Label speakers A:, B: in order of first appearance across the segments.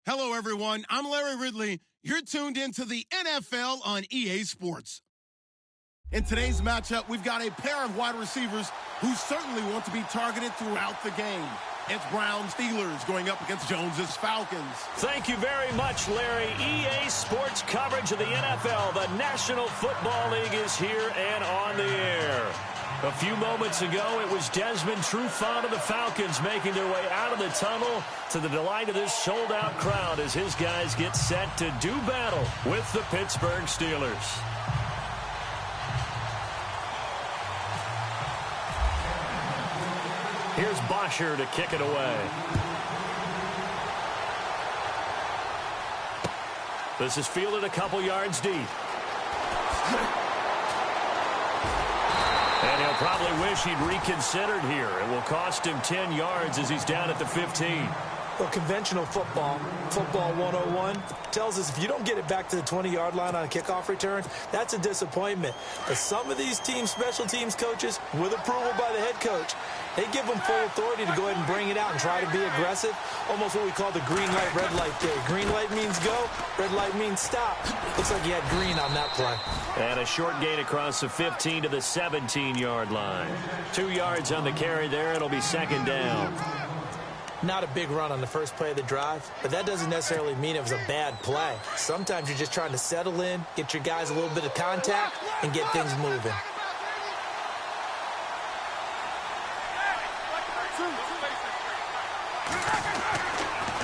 A: Hello, everyone. I'm Larry Ridley. You're tuned into the NFL on EA Sports. In today's matchup, we've got a pair of wide receivers who certainly want to be targeted throughout the game. It's Browns Steelers going up against Jones's Falcons.
B: Thank you very much, Larry. EA Sports coverage of the NFL. The National Football League is here and on the air. A few moments ago, it was Desmond Trufant of the Falcons making their way out of the tunnel to the delight of this sold-out crowd as his guys get set to do battle with the Pittsburgh Steelers. Here's Bosher to kick it away. This is fielded a couple yards deep. And he'll probably wish he'd reconsidered here. It will cost him 10 yards as he's down at the 15.
C: Well, conventional football 101, tells us if you don't get it back to the 20-yard line on a kickoff return, that's a disappointment. But some of these team special teams coaches, with approval by the head coach, they give them full authority to go ahead and bring it out and try to be aggressive. Almost what we call the green light, red light theory. Green light means go, red light means stop. Looks like he had green on that play.
B: And a short gain across the 15 to the 17-yard line. 2 yards on the carry there. It'll be second down.
C: Not a big run on the first play of the drive, but that doesn't necessarily mean it was a bad play. Sometimes you're just trying to settle in, get your guys a little bit of contact, and get things moving.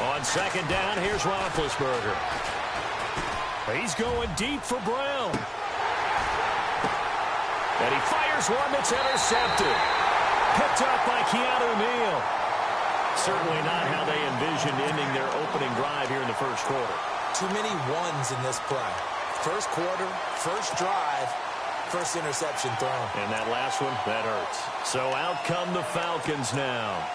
B: On second down, here's Roethlisberger. He's going deep for Brown. And he fires one that's intercepted. Picked up by Keanu Neal. Certainly not how they envisioned ending their opening drive here in the first quarter.
C: Too many ones in this play. First quarter, first drive, first interception thrown.
B: And that last one, that hurts. So out come the Falcons now.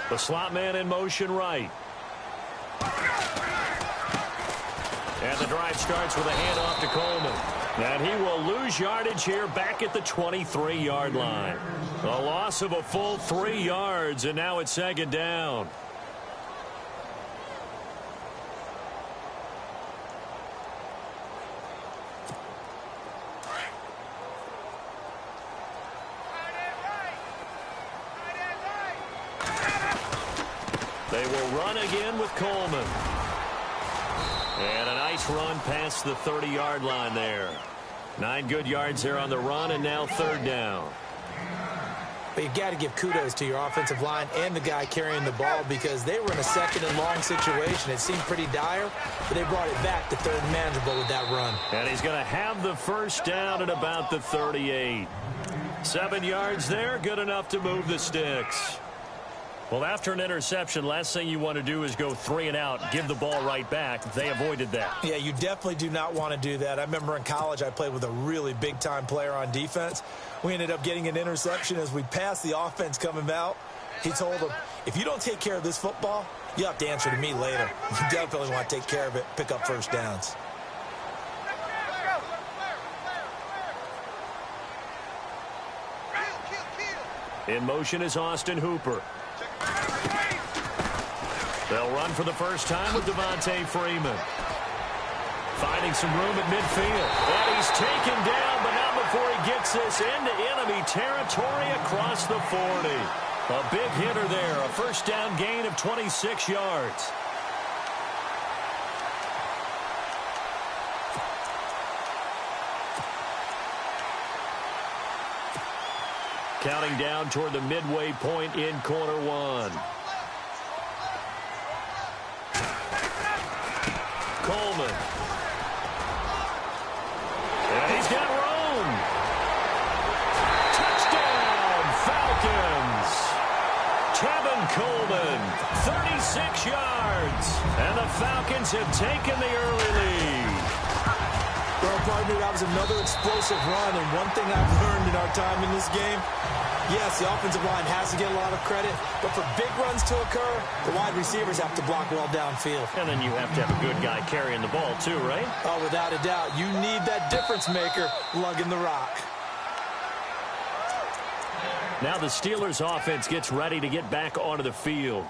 B: The slot man in motion right. And the drive starts with a handoff to Coleman. And he will lose yardage here back at the 23-yard line. A loss of a full 3 yards, and now it's second down. They will run again with Coleman. And a nice run past the 30-yard line there. 9 good yards there on the run, and now third down.
C: But you've got to give kudos to your offensive line and the guy carrying the ball because they were in a second and long situation. It seemed pretty dire, but they brought it back to third and manageable with that run.
B: And he's going to have the first down at about the 38. 7 yards there, good enough to move the sticks. Well, after an interception, last thing you want to do is go 3 and out, give the ball right back. They avoided that.
C: Yeah, you definitely do not want to do that. I remember in college I played with a really big-time player on defense. We ended up getting an interception as we passed the offense coming out. He told him, if you don't take care of this football, you have to answer to me later. You definitely want to take care of it, pick up first downs.
B: In motion is Austin Hooper. They'll run for the first time with Devontae Freeman. Finding some room at midfield. And he's taken down, but not before he gets this into enemy territory across the 40. A big hitter there. A first down gain of 26 yards. Counting down toward the midway point in quarter one. Coleman. And he's got room. Touchdown, Falcons. Tevin Coleman, 36 yards. And the Falcons have taken the early lead.
C: Well, partner, that was another explosive run, and one thing I've learned in our time in this game, yes, the offensive line has to get a lot of credit, but for big runs to occur, the wide receivers have to block well downfield.
B: And then you have to have a good guy carrying the ball too, right?
C: Oh, without a doubt. You need that difference maker lugging the rock.
B: Now the Steelers offense gets ready to get back onto the field.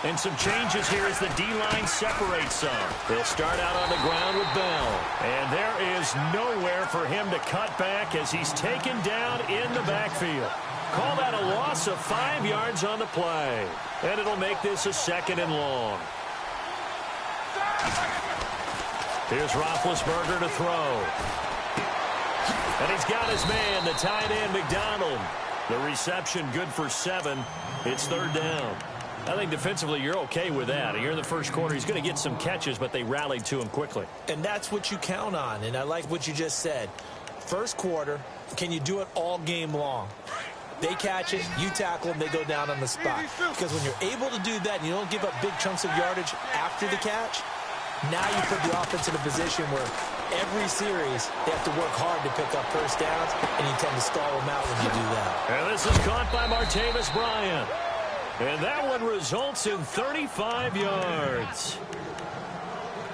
B: And some changes here as the D-line separates some. They'll start out on the ground with Bell. And there is nowhere for him to cut back as he's taken down in the backfield. Call that a loss of 5 yards on the play. And it'll make this a 2nd and long. Here's Roethlisberger to throw. And he's got his man, the tight end, McDonald. The reception good for 7. It's 3rd down. I think defensively you're okay with that. You're in the first quarter. He's going to get some catches, but they rallied to him quickly.
C: And that's what you count on. And I like what you just said. First quarter, can you do it all game long? They catch it, you tackle them, they go down on the spot. Because when you're able to do that and you don't give up big chunks of yardage after the catch, now you put the offense in a position where every series they have to work hard to pick up first downs, and you tend to stall them out when you do that.
B: And this is caught by Martavis Bryant. And that one results in 35 yards.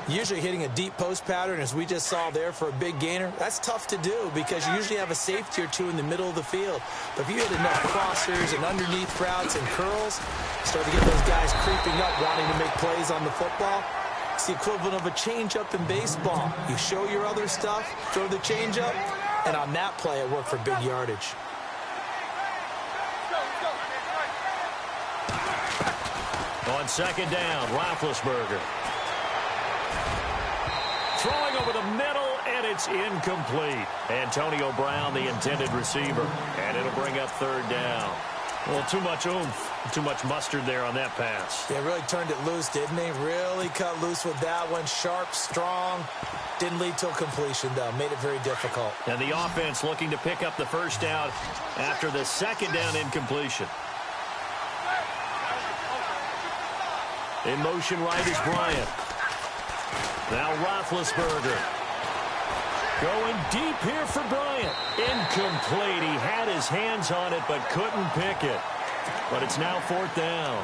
C: Usually hitting a deep post pattern, as we just saw there for a big gainer, that's tough to do because you usually have a safety or two in the middle of the field. But if you hit enough crossers and underneath routes and curls, start to get those guys creeping up, wanting to make plays on the football. It's the equivalent of a changeup in baseball. You show your other stuff, throw the changeup, and on that play, it worked for big yardage.
B: On 2nd down, Roethlisberger. Throwing over the middle, and it's incomplete. Antonio Brown, the intended receiver. And it'll bring up 3rd down. Well, too much oomph, too much mustard there on that pass.
C: They really turned it loose, didn't they? Really cut loose with that one. Sharp, strong. Didn't lead to a completion, though. Made it very difficult.
B: And the offense looking to pick up the 1st down after the 2nd down incompletion. In motion right is Bryant. Now Roethlisberger. Going deep here for Bryant. Incomplete. He had his hands on it but couldn't pick it. But it's now 4th down.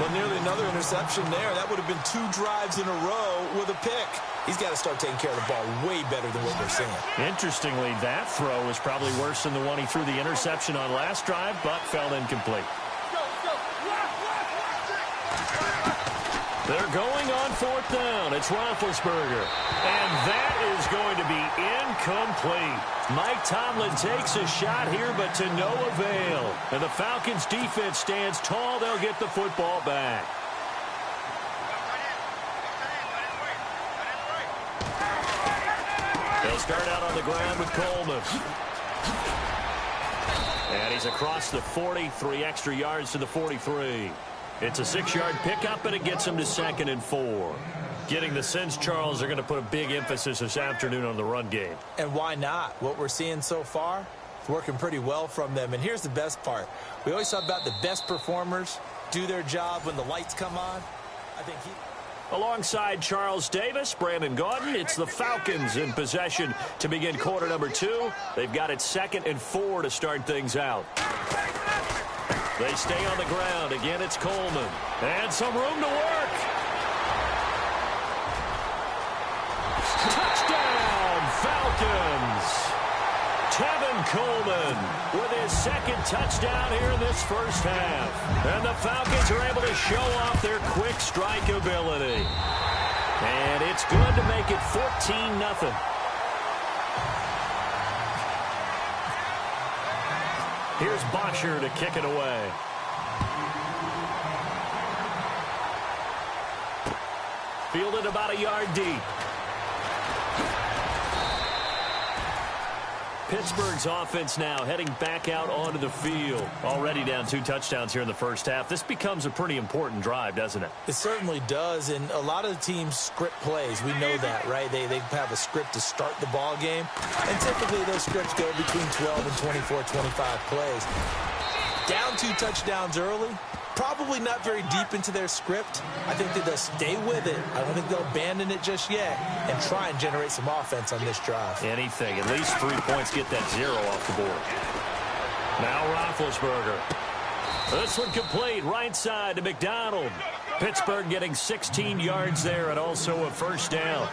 C: Well, nearly another interception there. That would have been 2 drives in a row with a pick. He's got to start taking care of the ball way better than what we're seeing.
B: Interestingly, that throw was probably worse than the one he threw the interception on last drive, but fell incomplete. They're going on 4th down. It's Roethlisberger. And that is going to be incomplete. Mike Tomlin takes a shot here, but to no avail. And the Falcons' defense stands tall. They'll get the football back. They'll start out on the ground with Coleman. And he's across the 40, 3 extra yards to the 43. It's a 6-yard pickup, and it gets him to 2nd and 4. Getting the sense, Charles, they're going to put a big emphasis this afternoon on the run game.
C: And why not? What we're seeing so far, it's working pretty well from them. And here's the best part. We always talk about the best performers do their job when the lights come on. I think
B: Alongside Charles Davis, Brandon Gaudin, it's the Falcons in possession to begin quarter number 2. They've got it 2nd and 4 to start things out. They stay on the ground. Again, it's Coleman. And some room to work. Touchdown, Falcons. Tevin Coleman with his 2nd touchdown here in this first half. And the Falcons are able to show off their quick strike ability. And it's good to make it 14-0. Here's Bosher to kick it away. Fielded about a yard deep. Pittsburgh's offense now heading back out onto the field. Already down 2 touchdowns here in the first half. This becomes a pretty important drive, doesn't it?
C: It certainly does, and a lot of the teams script plays. We know that, right? They have a script to start the ball game, and typically those scripts go between 12 and 24, 25 plays. Down 2 touchdowns early, probably not very deep into their script. I think that they'll stay with it. I don't think they'll abandon it just yet and try and generate some offense on this drive.
B: Anything. At least 3 points, get that 0 off the board. Now Roethlisberger. This one complete. Right side to McDonald. Pittsburgh getting 16 yards there and also a first down.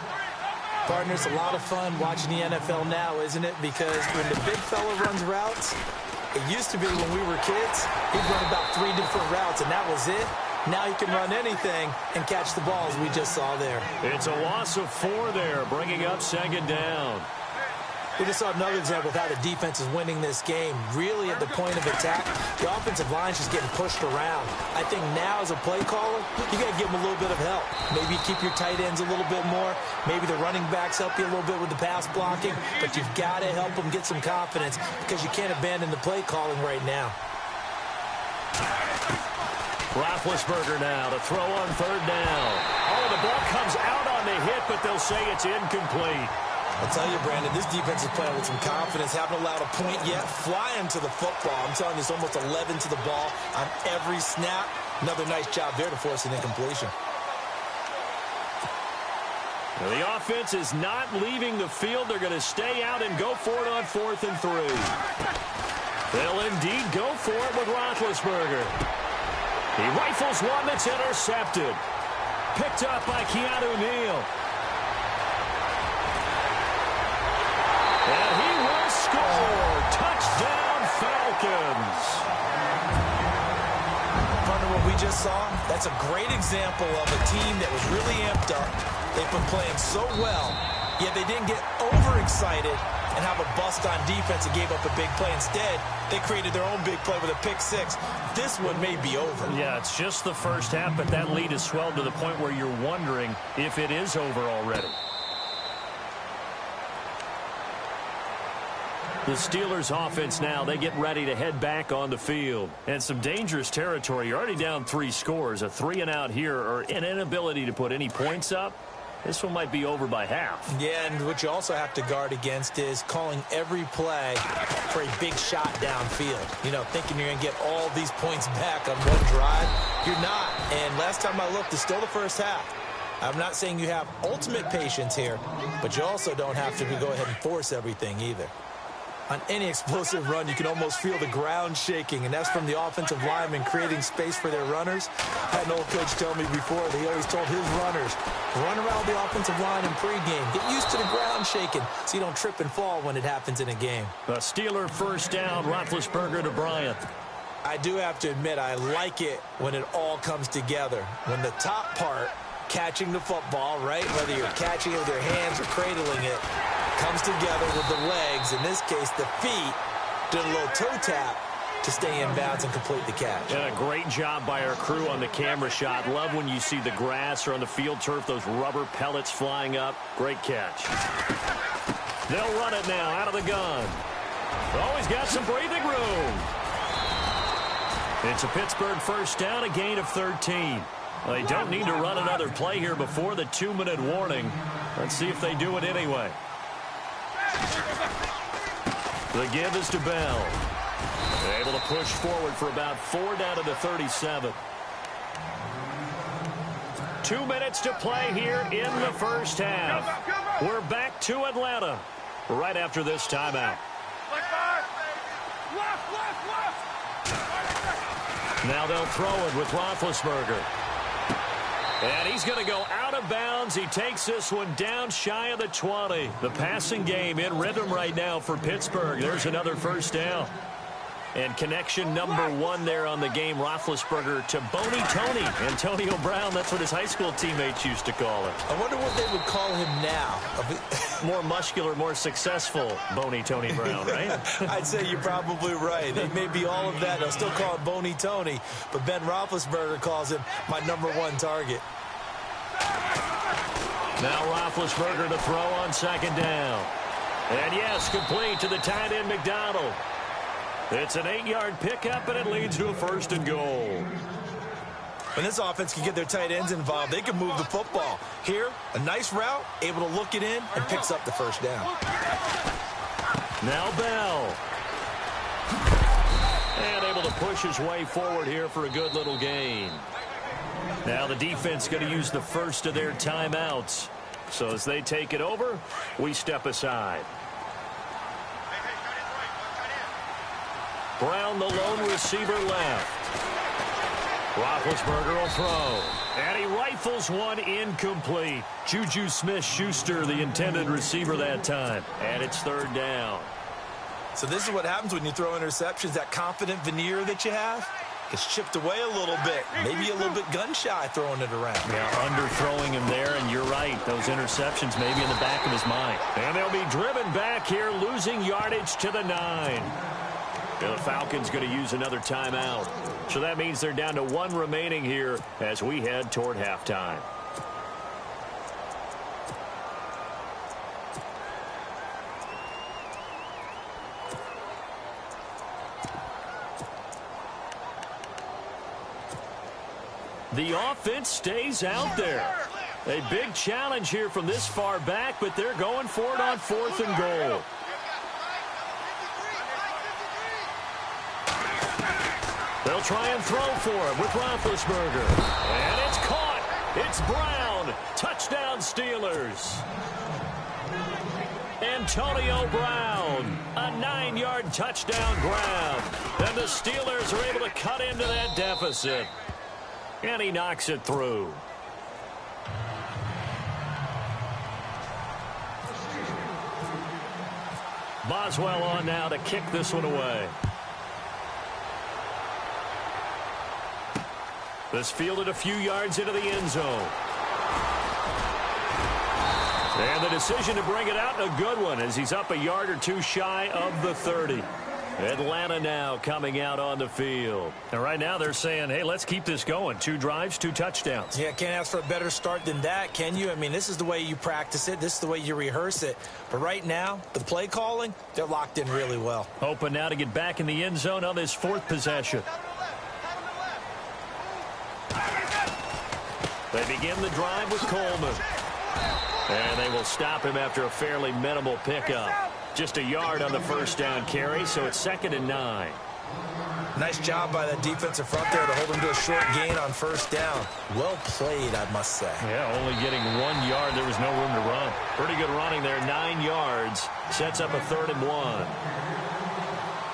C: Partners, a lot of fun watching the NFL now, isn't it? Because when the big fella runs routes, it used to be when we were kids, he'd run about 3 different routes, and that was it. Now he can run anything and catch the balls we just saw there.
B: It's a loss of 4 there, bringing up second down.
C: We just saw another example of how the defense is winning this game. Really at the point of attack, the offensive line's just getting pushed around. I think now as a play caller, you got to give them a little bit of help. Maybe keep your tight ends a little bit more. Maybe the running backs help you a little bit with the pass blocking. But you've got to help them get some confidence because you can't abandon the play calling right now.
B: Roethlisberger now to throw on third down. Oh, the ball comes out on the hit, but they'll say it's incomplete.
C: I'll tell you, Brandon, this defense is playing with some confidence. Haven't allowed a point yet. Flying to the football. I'm telling you, it's almost 11 to the ball on every snap. Another nice job there to force an incompletion.
B: Well, the offense is not leaving the field. They're going to stay out and go for it on 4th and 3. They'll indeed go for it with Roethlisberger. He rifles one that's intercepted. Picked up by Keanu Neal. And he will score. Touchdown, Falcons.
C: Partner, what we just saw, that's a great example of a team that was really amped up. They've been playing so well, yet they didn't get overexcited and have a bust on defense and gave up a big play. Instead, they created their own big play with a pick 6. This one may be over.
B: Yeah, it's just the first half, but that lead has swelled to the point where you're wondering if it is over already. The Steelers offense now, they get ready to head back on the field. And some dangerous territory. You're already down 3 scores. A 3-and-out here or an inability to put any points up. This one might be over by half.
C: Yeah, and what you also have to guard against is calling every play for a big shot downfield. You know, thinking you're going to get all these points back on one drive. You're not. And last time I looked, it's still the first half. I'm not saying you have ultimate patience here, but you also don't have to go ahead and force everything either. On any explosive run, you can almost feel the ground shaking, and that's from the offensive linemen creating space for their runners. I had an old coach tell me before, he always told his runners, run around the offensive line in pregame. Get used to the ground shaking so you don't trip and fall when it happens in a game.
B: A Steeler first down, Roethlisberger to Bryant.
C: I do have to admit, I like it when it all comes together. When the top part, catching the football, right, whether you're catching it with your hands or cradling it, comes together with the legs, in this case the feet, did a little toe tap to stay in bounds and complete the catch.
B: And a great job by our crew on the camera shot. Love when you see the grass or on the field turf, those rubber pellets flying up. Great catch. They'll run it now out of the gun. Always got some breathing room. It's a Pittsburgh first down, a gain of 13. Well, they don't need to run another play here before the 2-minute warning. Let's see if they do it anyway. The give is to Bell. Able to push forward for about 4 down to the 37. 2 minutes to play here in the first half. We're back to Atlanta right after this timeout. Now they'll throw it with Roethlisberger. And he's going to go out of bounds. He takes this one down shy of the 20. The passing game in rhythm right now for Pittsburgh. There's another first down. And connection number 1 there on the game, Roethlisberger to Boney Tony. Antonio Brown, that's what his high school teammates used to call him.
C: I wonder what they would call him now.
B: More muscular, more successful Boney Tony Brown, right?
C: I'd say you're probably right. They may be all of that. They'll still call him Boney Tony, but Ben Roethlisberger calls him my number 1 target.
B: Now Roethlisberger to throw on second down. And yes, complete to the tight end McDonald. It's an 8-yard pickup, and it leads to a 1st and goal.
C: When this offense can get their tight ends involved, they can move the football. Here, a nice route, able to look it in, and picks up the first down.
B: Now Bell. And able to push his way forward here for a good little gain. Now the defense going to use the first of their timeouts. So as they take it over, we step aside. Brown, the lone receiver, left. Roethlisberger will throw. And he rifles one incomplete. Juju Smith-Schuster, the intended receiver that time. And it's third down.
C: So this is what happens when you throw interceptions. That confident veneer that you have gets chipped away a little bit. Maybe a little bit gun-shy throwing it around.
B: Yeah, underthrowing him there, and you're right. Those interceptions maybe in the back of his mind. And they'll be driven back here, losing yardage to the 9. The Falcons going to use another timeout. So that means they're down to 1 remaining here as we head toward halftime. The offense stays out there. A big challenge here from this far back, but they're going for it on 4th and goal. They'll try and throw for it with Roethlisberger. And it's caught. It's Brown. Touchdown, Steelers. Antonio Brown. A 9-yard touchdown grab. And the Steelers are able to cut into that deficit. And he knocks it through. Boswell on now to kick this one away. This fielded a few yards into the end zone. And the decision to bring it out, a good one, as he's up a yard or two shy of the 30. Atlanta now coming out on the field. And right now they're saying, hey, let's keep this going. 2 drives, 2 touchdowns.
C: Yeah, can't ask for a better start than that, can you? I mean, this is the way you practice it. This is the way you rehearse it. But right now, the play calling, they're locked in really well.
B: Hoping now to get back in the end zone on this 4th possession. They begin the drive with Coleman. And they will stop him after a fairly minimal pickup. Just a yard on the first down carry, so it's 2nd and 9.
C: Nice job by the defensive front there to hold him to a short gain on first down. Well played, I must say.
B: Yeah, only getting 1 yard. There was no room to run. Pretty good running there, 9 yards. Sets up a 3rd and 1.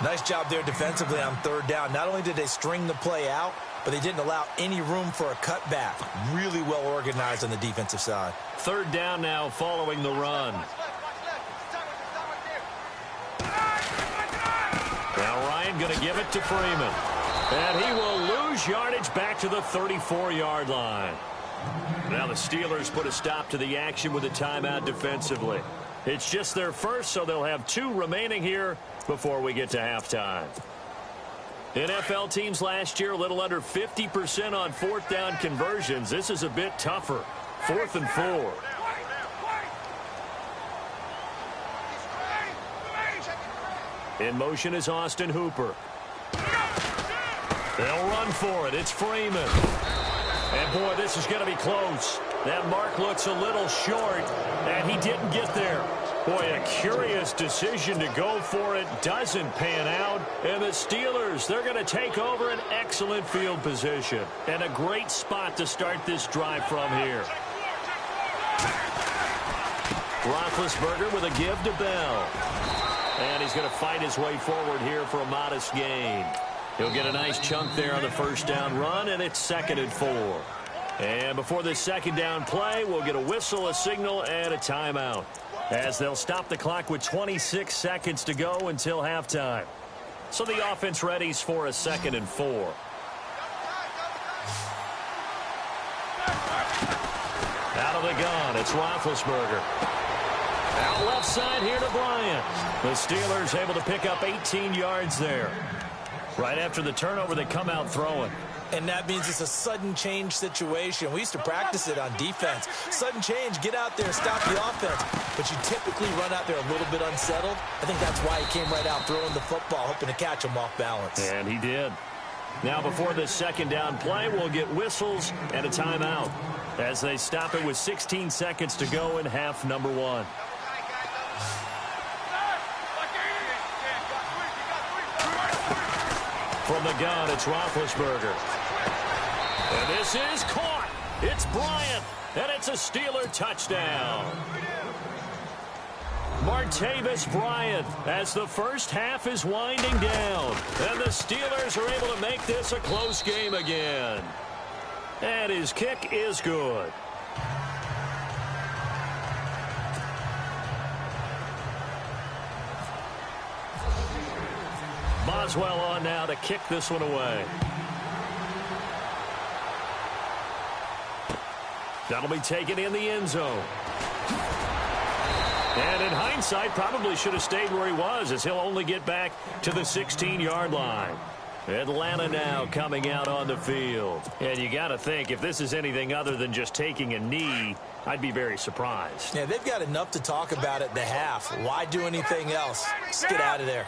C: Nice job there defensively on 3rd down. Not only did they string the play out, but they didn't allow any room for a cutback. Really well organized on the defensive side.
B: 3rd down now following the run. Now Ryan going to give it to Freeman. And he will lose yardage back to the 34-yard line. Now the Steelers put a stop to the action with a timeout defensively. It's just their first, so they'll have 2 remaining here before we get to halftime. NFL teams last year a little under 50% on 4th down conversions. This is a bit tougher. 4th and 4. In motion is Austin Hooper. They'll run for it. It's Freeman. And, boy, this is going to be close. That mark looks a little short, and he didn't get there. Boy, a curious decision to go for it. Doesn't pan out. And the Steelers, they're going to take over an excellent field position. And a great spot to start this drive from here. Roethlisberger with a give to Bell. And he's going to fight his way forward here for a modest gain. He'll get a nice chunk there on the first down run, and it's 2nd and 4. And before this 2nd down play, we'll get a whistle, a signal, and a timeout, as they'll stop the clock with 26 seconds to go until halftime. So the offense readies for a 2nd and 4. Out of the gun, it's Roethlisberger. Out left side here to Bryant. The Steelers able to pick up 18 yards there. Right after the turnover, they come out throwing.
C: And that means it's a sudden change situation. We used to practice it on defense. Sudden change, get out there, stop the offense. But you typically run out there a little bit unsettled. I think that's why he came right out throwing the football, hoping to catch him off balance.
B: And he did. Now before this 2nd down play, we'll get whistles and a timeout, as they stop it with 16 seconds to go in half number 1. From the gun, it's Roethlisberger. And this is caught. It's Bryant, and it's a Steeler touchdown. Martavis Bryant, as the first half is winding down. And the Steelers are able to make this a close game again. And his kick is good. Boswell on now to kick this one away. That'll be taken in the end zone. And in hindsight, probably should have stayed where he was, as he'll only get back to the 16-yard line. Atlanta now coming out on the field. And you got to think, if this is anything other than just taking a knee, I'd be very surprised.
C: Yeah, they've got enough to talk about at the half. Why do anything else? Just get out of there.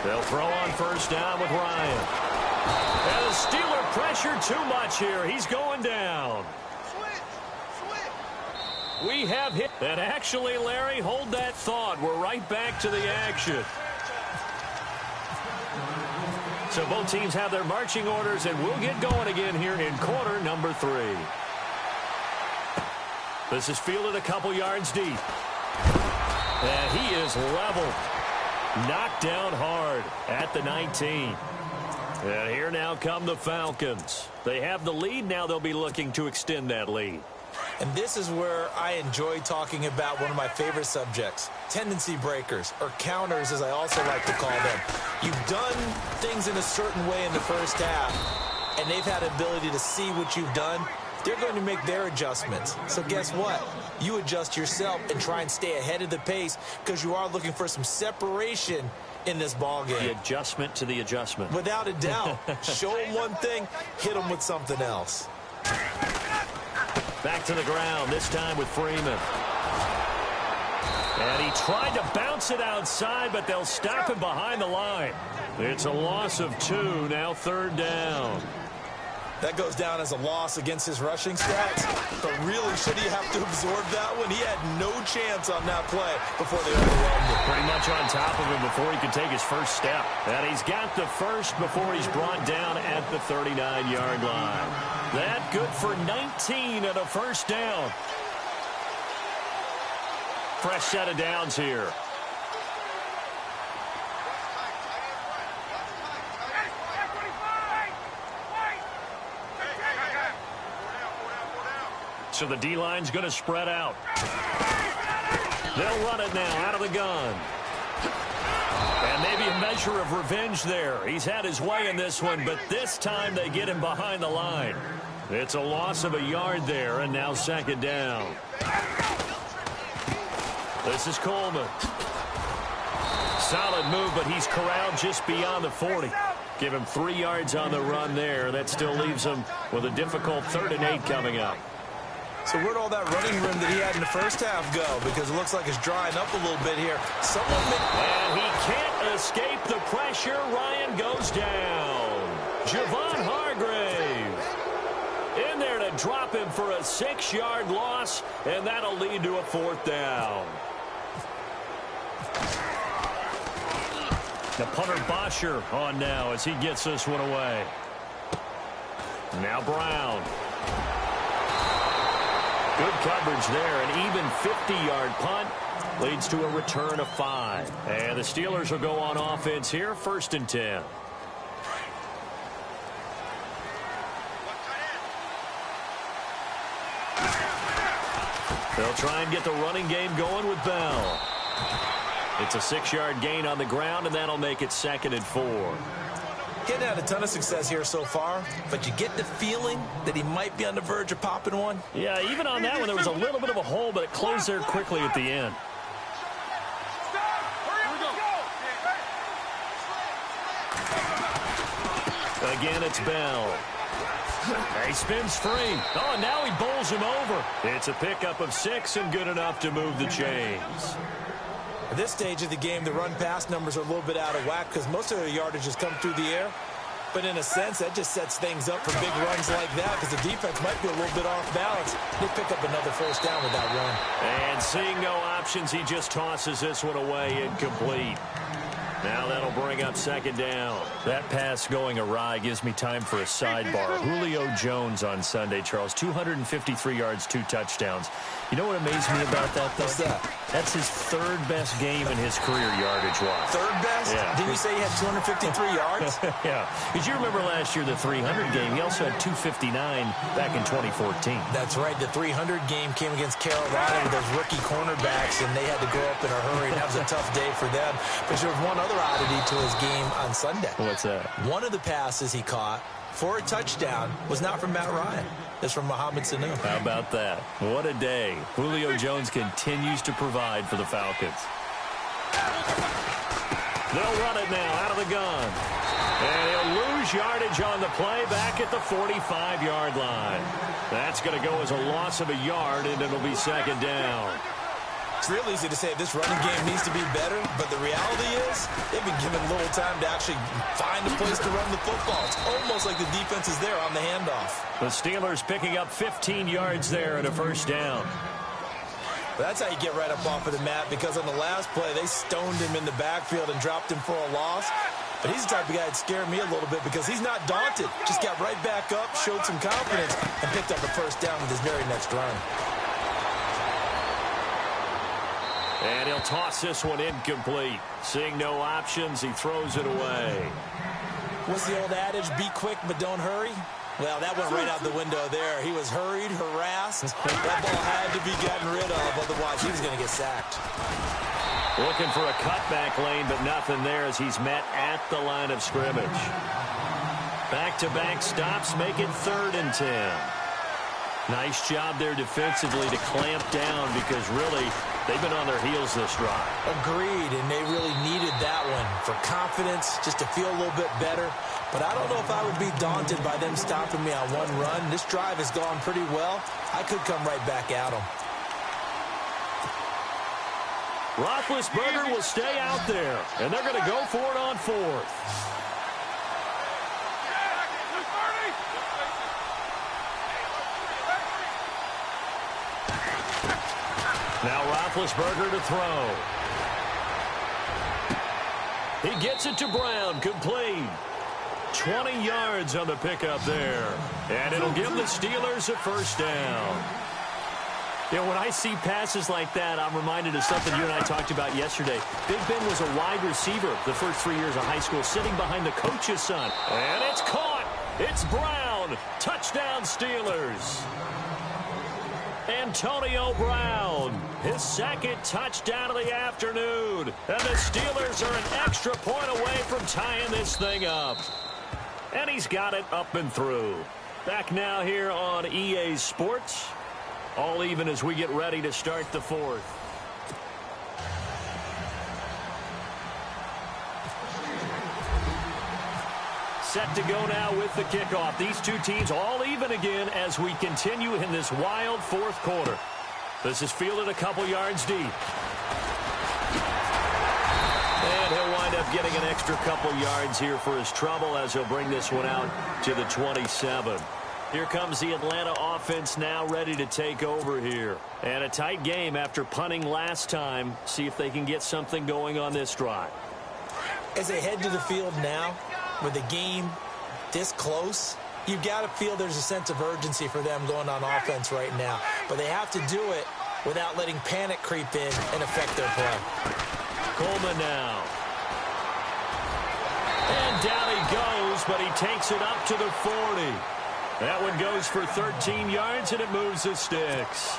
B: They'll throw on first down with Ryan. And the Steeler pressure too much here. He's going down. We have hit. And actually, Larry, hold that thought. We're right back to the action. So both teams have their marching orders, and we'll get going again here in quarter number 3. This is fielded a couple yards deep. And he is leveled. Knocked down hard at the 19. And here now come the Falcons. They have the lead. Now they'll be looking to extend that lead.
C: And this is where I enjoy talking about one of my favorite subjects, tendency breakers, or counters as I also like to call them. You've done things in a certain way in the first half, and they've had the ability to see what you've done. They're going to make their adjustments. So guess what? You adjust yourself and try and stay ahead of the pace because you are looking for some separation in this ball game.
B: The adjustment to the adjustment.
C: Without a doubt. Show them one thing, hit them with something else.
B: Back to the ground, this time with Freeman. And he tried to bounce it outside, but they'll stop him behind the line. It's a loss of 2, now 3rd down.
C: That goes down as a loss against his rushing stats. But really, should he have to absorb that one? He had no chance on that play before they overwhelmed him.
B: Pretty much on top of him before he could take his first step. And he's got the first before he's brought down at the 39-yard line. That good for 19 and a first down. Fresh set of downs here. So the D-line's going to spread out. They'll run it now out of the gun. And maybe a measure of revenge there. He's had his way in this one, but this time they get him behind the line. It's a loss of a yard there, and now 2nd down. This is Coleman. Solid move, but he's corralled just beyond the 40. Give him 3 yards on the run there. That still leaves him with a difficult 3rd and 8 coming up.
C: So where'd all that running room that he had in the first half go? Because it looks like it's drying up a little bit here.
B: And he can't escape the pressure. Ryan goes down. Javon Hargrave in there to drop him for a 6-yard loss, and that'll lead to a 4th down. The punter Bosher on now as he gets this one away. Now Brown. Good coverage there. An even 50-yard punt leads to a return of 5. And the Steelers will go on offense here, 1st and 10. They'll try and get the running game going with Bell. It's a 6-yard gain on the ground, and that'll make it 2nd and 4.
C: Getting had a ton of success here so far, but you get the feeling that he might be on the verge of popping one.
B: Yeah, even on that one, there was a little bit of a hole, but it closed there quickly at the end. Again, it's Bell. He spins free. Oh, and now he bowls him over. It's a pickup of 6 and good enough to move the chains.
C: At this stage of the game, the run-pass numbers are a little bit out of whack because most of their yardage has come through the air. But in a sense, that just sets things up for big runs like that because the defense might be a little bit off balance. They pick up another 1st down with that run.
B: And seeing no options, he just tosses this one away incomplete. Now that'll bring up second down. That pass going awry gives me time for a sidebar. Julio Jones on Sunday, Charles. 253 yards, 2 touchdowns. You know what amazed me about that, though?
C: What's that?
B: That's his third best game in his career yardage-wise.
C: Third best?
B: Yeah.
C: Didn't you say he had 253 yards?
B: Yeah. Because you remember last year, the 300 game. He also had 259 back in 2014.
C: That's right. The 300 game came against Carolina with those rookie cornerbacks, and they had to grow up in a hurry. And that was a tough day for them. But there was one other oddity to his game on Sunday.
B: What's that?
C: One of the passes he caught for a touchdown was not from Matt Ryan. It's from Mohamed Sanu.
B: How about that? What a day. Julio Jones continues to provide for the Falcons. They'll run it now out of the gun. And he'll lose yardage on the play back at the 45-yard line. That's going to go as a loss of a yard, and it'll be second down.
C: It's real easy to say this running game needs to be better, but the reality is they've been given little time to actually find a place to run the football. It's almost like the defense is there on the handoff.
B: The Steelers picking up 15 yards there and a first down.
C: That's how you get right up off of the mat, because on the last play, they stoned him in the backfield and dropped him for a loss. But he's the type of guy that scared me a little bit because he's not daunted. Just got right back up, showed some confidence, and picked up a first down with his very next run.
B: And he'll toss this one incomplete. Seeing no options, he throws it away.
C: What's the old adage? Be quick, but don't hurry. Well, that went right out the window there. He was hurried, harassed. That ball had to be gotten rid of, otherwise he was going to get sacked.
B: Looking for a cutback lane, but nothing there as he's met at the line of scrimmage. Back-to-back stops make it 3rd and 10. Nice job there defensively to clamp down because really they've been on their heels this drive.
C: Agreed, and they really needed that one for confidence, just to feel a little bit better. But I don't know if I would be daunted by them stopping me on one run. This drive has gone pretty well. I could come right back at them.
B: Roethlisberger will stay out there, and they're going to go for it on 4th. Now Roethlisberger to throw. He gets it to Brown, complete. 20 yards on the pickup there. And it'll give the Steelers a first down. You know, when I see passes like that, I'm reminded of something you and I talked about yesterday. Big Ben was a wide receiver the first 3 years of high school, sitting behind the coach's son. And it's caught. It's Brown. Touchdown, Steelers. Antonio Brown, his second touchdown of the afternoon. And the Steelers are an extra point away from tying this thing up. And he's got it up and through. Back now here on EA Sports. All even as we get ready to start the 4th. Set to go now with the kickoff. These two teams all even again as we continue in this wild 4th quarter. This is fielded a couple yards deep. And he'll wind up getting an extra couple yards here for his trouble as he'll bring this one out to the 27. Here comes the Atlanta offense now ready to take over here. And a tight game after punting last time. See if they can get something going on this drive.
C: As they head to the field now, with the game this close, you've got to feel there's a sense of urgency for them going on offense right now. But they have to do it without letting panic creep in and affect their play.
B: Coleman now. And down he goes, but he takes it up to the 40. That one goes for 13 yards, and it moves the sticks.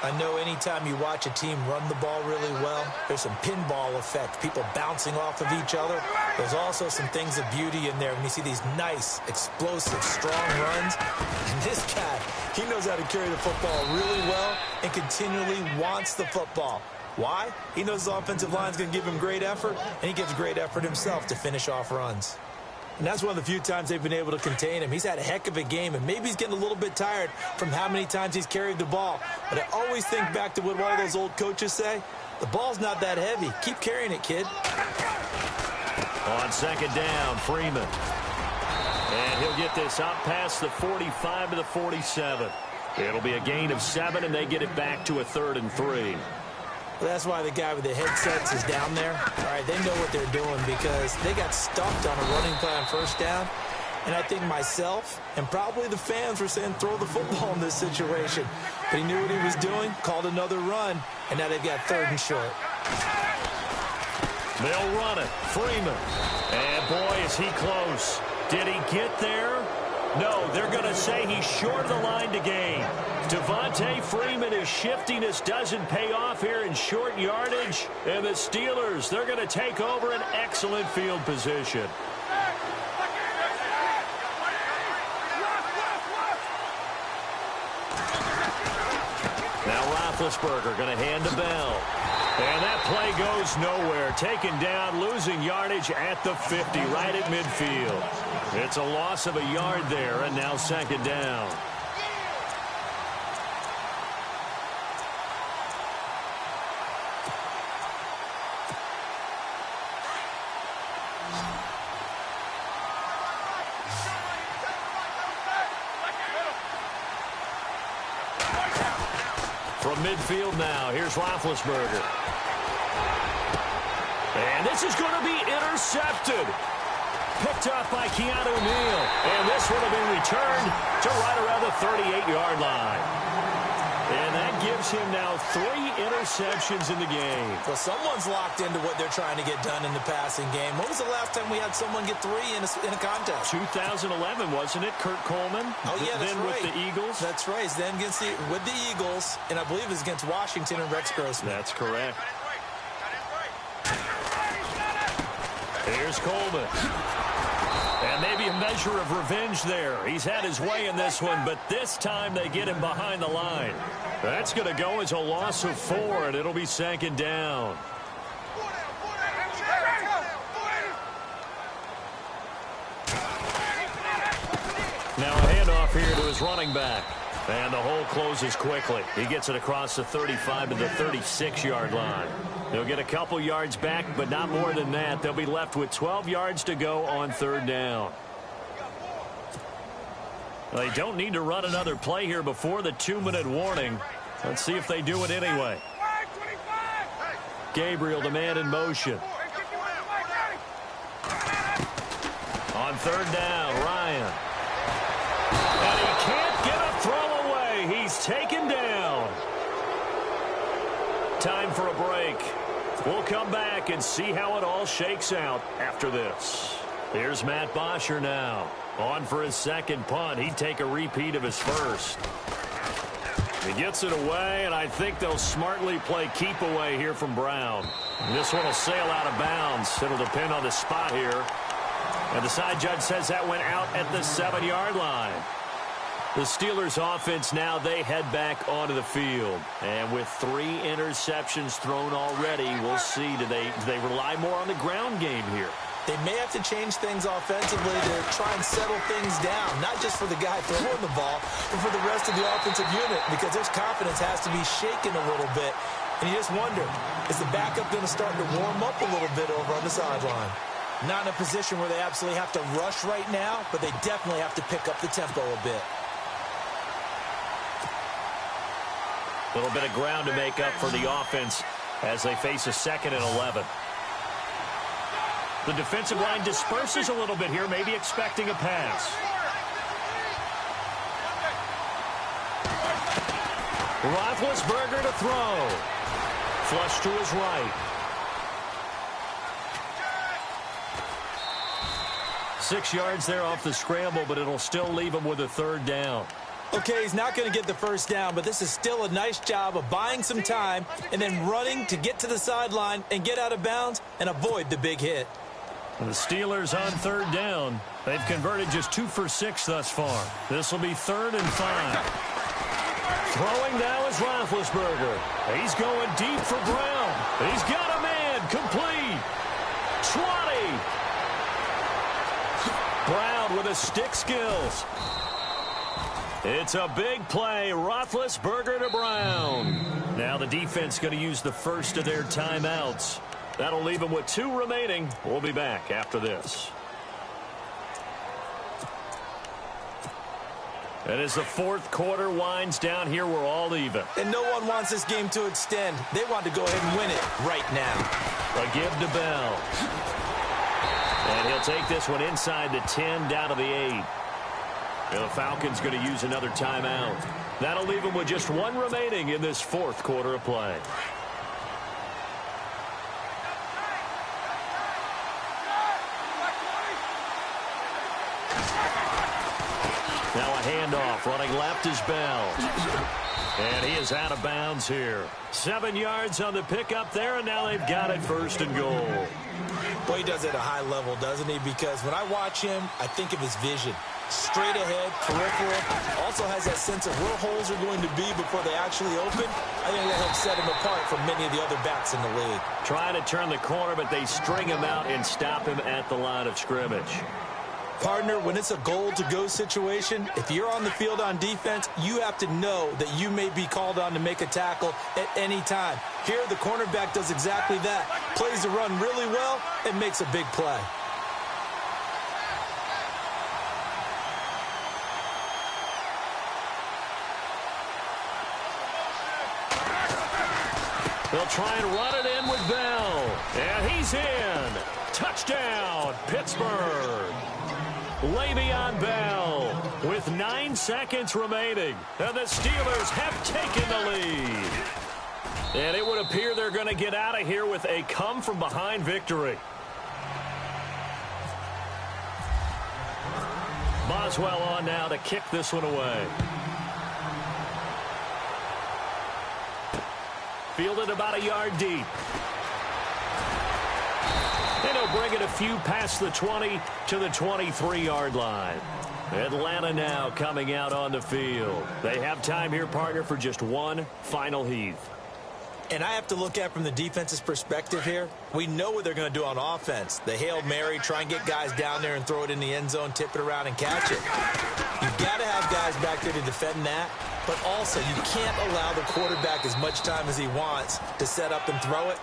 C: I know anytime you watch a team run the ball really well, there's some pinball effect, people bouncing off of each other. There's also some things of beauty in there when you see these nice, explosive, strong runs. And this guy, he knows how to carry the football really well and continually wants the football. Why? He knows his offensive line is going to give him great effort, and he gives great effort himself to finish off runs. And that's one of the few times they've been able to contain him. He's had a heck of a game, and maybe he's getting a little bit tired from how many times he's carried the ball. But I always think back to what one of those old coaches say, the ball's not that heavy. Keep carrying it, kid.
B: On second down, Freeman. And he'll get this up past the 45 to the 47. It'll be a gain of 7, and they get it back to a 3rd and 3.
C: Well, that's why the guy with the headsets is down there. All right, they know what they're doing because they got stumped on a running play on first down. And I think myself and probably the fans were saying throw the football in this situation. But he knew what he was doing, called another run, and now they've got 3rd and short.
B: They'll run it. Freeman. And boy, is he close. Did he get there? No, they're going to say he's short of the line to gain. Devontae Freeman, his shiftiness doesn't pay off here in short yardage. And the Steelers, they're going to take over an excellent field position. Now Roethlisberger going to hand to Bell. And that play goes nowhere. Taken down, losing yardage at the 50, right at midfield. It's a loss of a yard there, and now 2nd down. From midfield now, here's Roethlisberger. And this is going to be intercepted. Picked off by Keanu Neal. And this one will be returned to right around the 38-yard line. And that gives him now 3 interceptions in the game.
C: Well, someone's locked into what they're trying to get done in the passing game. When was the last time we had someone get 3 in a contest?
B: 2011, wasn't it? Kurt Coleman.
C: Oh, yeah, that's
B: then
C: right.
B: with the Eagles.
C: That's right. Then with the Eagles, and I believe it was against Washington and Rex Grossman.
B: That's correct. Here's Coleman. And maybe a measure of revenge there. He's had his way in this one, but this time they get him behind the line. That's going to go as a loss of 4, and it'll be 2nd down. Now a handoff here to his running back. And the hole closes quickly. He gets it across the 35 to the 36-yard line. They'll get a couple yards back, but not more than that. They'll be left with 12 yards to go on 3rd down. They don't need to run another play here before the 2-minute warning. Let's see if they do it anyway. Gabriel, the man in motion. On 3rd down, Ryan. And he can't get a throw away. He's taken down. Time for a break. We'll come back and see how it all shakes out after this. Here's Matt Bosher now. On for his 2nd punt. He'd take a repeat of his 1st. He gets it away, and I think they'll smartly play keep away here from Brown. And this one will sail out of bounds. It'll depend on the spot here. And the side judge says that went out at the 7-yard line. The Steelers offense now, they head back onto the field. And with 3 interceptions thrown already, we'll see. Do they rely more on the ground game here?
C: They may have to change things offensively to try and settle things down, not just for the guy throwing the ball, but for the rest of the offensive unit, because their confidence has to be shaken a little bit. And you just wonder, is the backup going to start to warm up a little bit over on the sideline? Not in a position where they absolutely have to rush right now, but they definitely have to pick up the tempo a bit.
B: A little bit of ground to make up for the offense as they face a 2nd and 11. The defensive line disperses a little bit here, maybe expecting a pass. Roethlisberger to throw. Flush to his right. 6 yards there off the scramble, but it'll still leave him with a 3rd down.
C: Okay, he's not going to get the 1st down, but this is still a nice job of buying some time and then running to get to the sideline and get out of bounds and avoid the big hit.
B: And the Steelers on 3rd down. They've converted just 2 for 6 thus far. This will be 3rd and 5. Throwing now is Roethlisberger. He's going deep for Brown. He's got a man. Complete. 20. Brown with his stick skills. It's a big play. Roethlisberger to Brown. Now the defense going to use the first of their timeouts. That'll leave them with 2 remaining. We'll be back after this. And as the fourth quarter winds down here, we're all even.
C: And no one wants this game to extend. They want to go ahead and win it right now.
B: A give to Bell. And he'll take this one inside the 10, down to the 8. And the Falcons going to use another timeout. That'll leave them with just one remaining in this fourth quarter of play. Now a handoff. Running left is Bell. And he is out of bounds here. 7 yards on the pickup there, and now they've got it first and goal.
C: Boy, he does it at a high level, doesn't he? Because when I watch him, I think of his vision. Straight ahead, peripheral. Also has that sense of where holes are going to be before they actually open. I think that helps set him apart from many of the other backs in the league.
B: Trying to turn the corner, but they string him out and stop him at the line of scrimmage.
C: Partner, when it's a goal-to-go situation, if you're on the field on defense, you have to know that you may be called on to make a tackle at any time. Here, the cornerback does exactly that. Plays the run really well and makes a big play.
B: They'll try and run it in with Bell. And he's in. Touchdown, Pittsburgh. Le'Veon Bell with 9 seconds remaining. And the Steelers have taken the lead. And it would appear they're going to get out of here with a come-from-behind victory. Boswell on now to kick this one away. Fielded about a yard deep. And he'll bring it a few past the 20 to the 23-yard line. Atlanta now coming out on the field. They have time here, partner, for just one final heave.
C: And I have to look at from the defense's perspective here. We know what they're going to do on offense. The Hail Mary, try and get guys down there and throw it in the end zone, tip it around and catch it. You've got to have guys back there to defend that. But also, you can't allow the quarterback as much time as he wants to set up and throw it.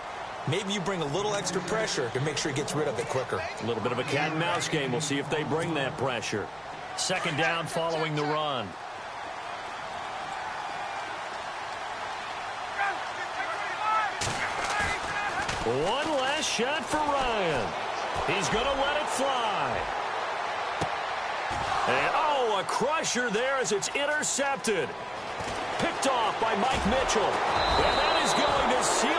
C: Maybe you bring a little extra pressure to make sure he gets rid of it quicker.
B: A little bit of a cat and mouse game. We'll see if they bring that pressure. Second down following the run. One last shot for Ryan. He's going to let it fly. And, oh, a crusher there as it's intercepted. Picked off by Mike Mitchell. And that is going to seal